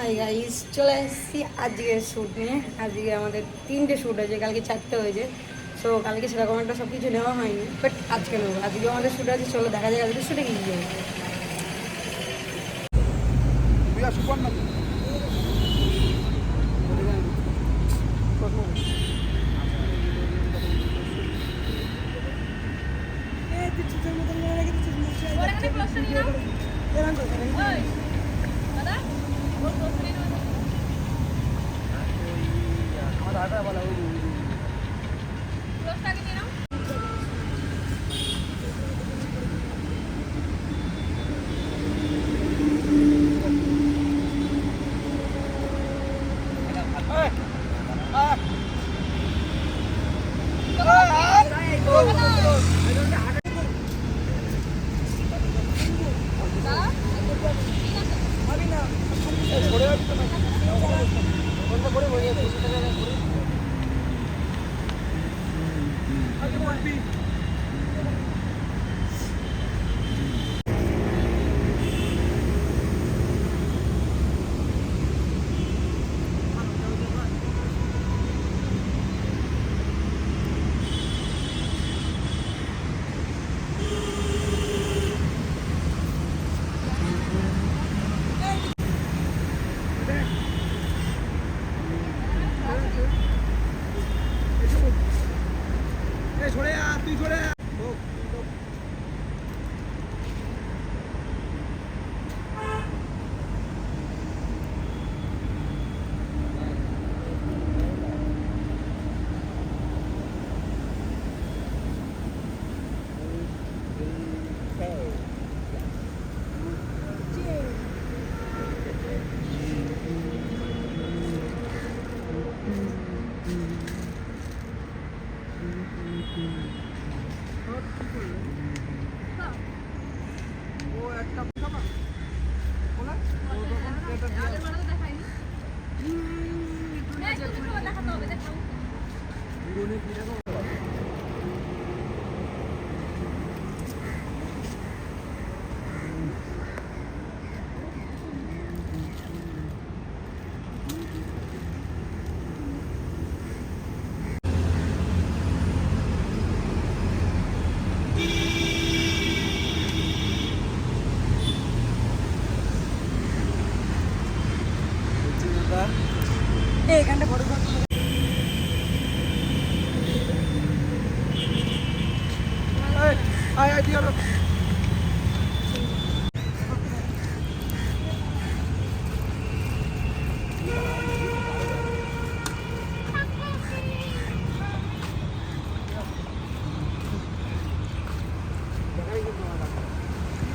Hi guys, চলে এসেছি আজকে শ্যুট নিয়ে। আজকে আমাদের 3টে শ্যুট আছে, কালকে 4টে হয়েছে। সো কালকে সেরকম একটা সব কিছু নেওয়া হয়নি, বাট আজকে নেবো। আজকে আমাদের শ্যুট আছে, চলো দেখা যায় আজকে শ্যুটে কি যাবে। এখানটা ফটো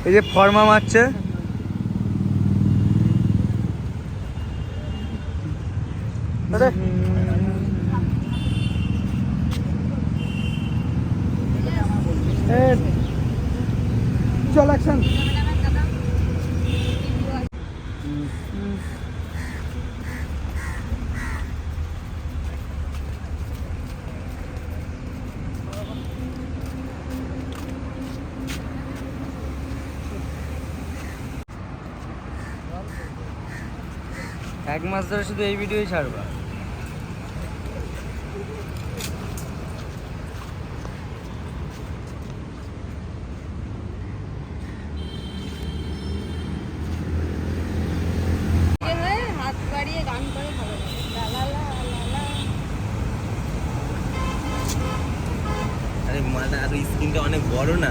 এই যে ফর্মা মারছে। চল অ্যাকশন। এক মাস ধরে শুধু এই ভিডিওই ছাড়বা। হাত বাড়িয়ে গান করে ভালো লাগে। আরে মাথা আর স্ক্রিনটা অনেক বড় না।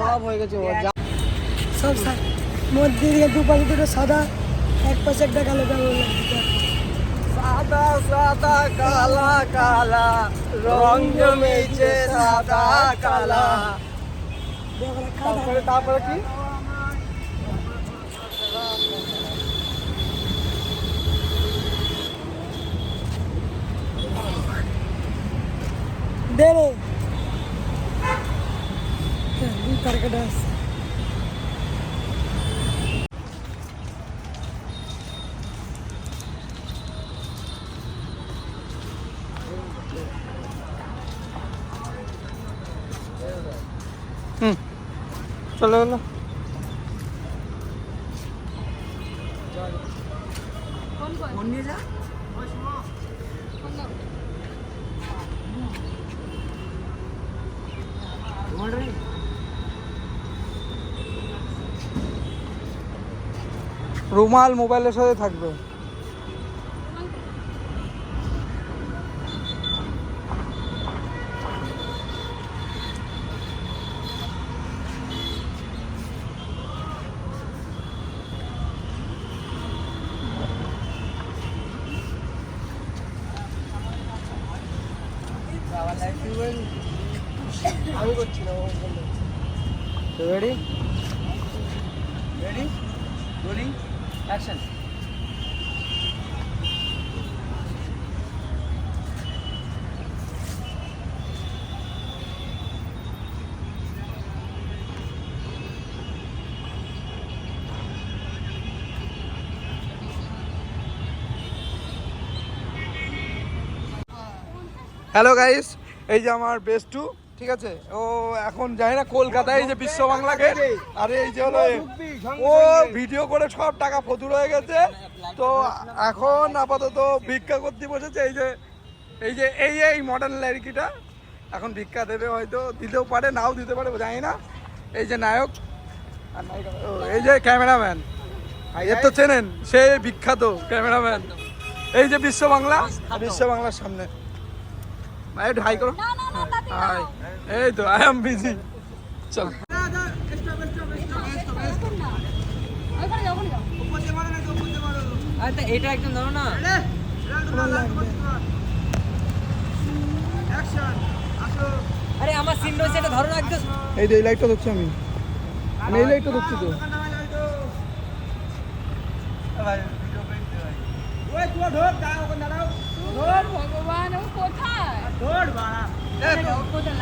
সব হয়ে গেছে সব মধ্যে দিয়ে দুপাশে দুটো সাদা, এক পাশে একটা কালো কালো। সাদা সাদা কালা কালা রং জমেছে সাদা কালা। তারপরে কি দে রে দুই তারকাটা আছে। চলে গেল। ফোন নিয়ে যা। রুমাল মোবাইলের সাথে থাকবে। আমি করছি না, ready ready rolling action. Hello guys, এই যে আমার বেস্টু, ঠিক আছে? ও এখন যায় না কলকাতায়, এই যে বিশ্ব বাংলাকে, আরে এই যে হলো ও ভিডিও করে সব টাকা ফতুর হয়ে গেছে। তো এখন আপাতত ভিক্ষা করতে বসেছে। এই যে এই যে এই এই মডার্ন লড়কিটা এখন ভিক্ষা দেবে, হয়তো দিতেও পারে নাও দিতে পারে, জানি না। এই যে নায়ক আর নায়িকা, ও এই যে ক্যামেরাম্যান, এর তো চেনেন, সে বিখ্যাত ক্যামেরাম্যান। এই যে বিশ্ব বাংলা, বিশ্ব বাংলার সামনে ভাই একটু হাই করো। হাই, এই তো আই এম বিজি। চল আচ্ছা এটা একদম ধরো না। আরে আমার সিন রয়েছে, এটা ধরো না একদম। এই যে এই লাইটটা ধরছি আমি এই লাইটটা ধরছি তো। ভগবান ও কোথায়?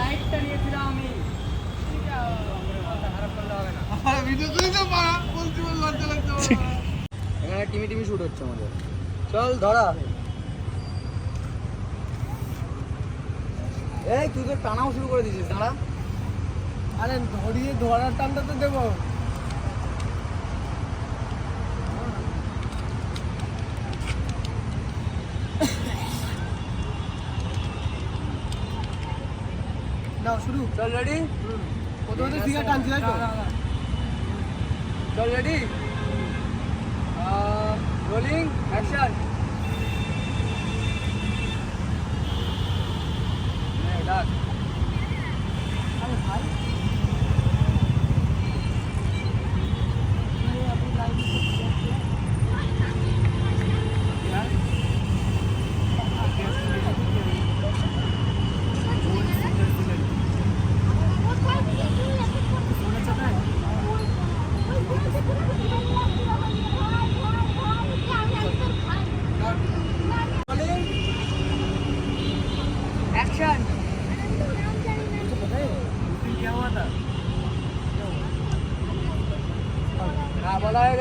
লাইটটা নিয়েছিলাম আমি। এখানে টিমি টিমি শুট হচ্ছে আমাদের। চল ধরা। এই তুই তো টানাও শুরু করে দিয়েছিস, দাঁড়া। আরে ধরিয়ে ধরার টানটা তো দেবো। নাও শুরু। চল রেডি। প্রথমে ফিগার টানছি, তাই তো? চল রেডি রোলিং অ্যাকশন। ডাক। एक्शन क्या हुआ था? हाँ बोला है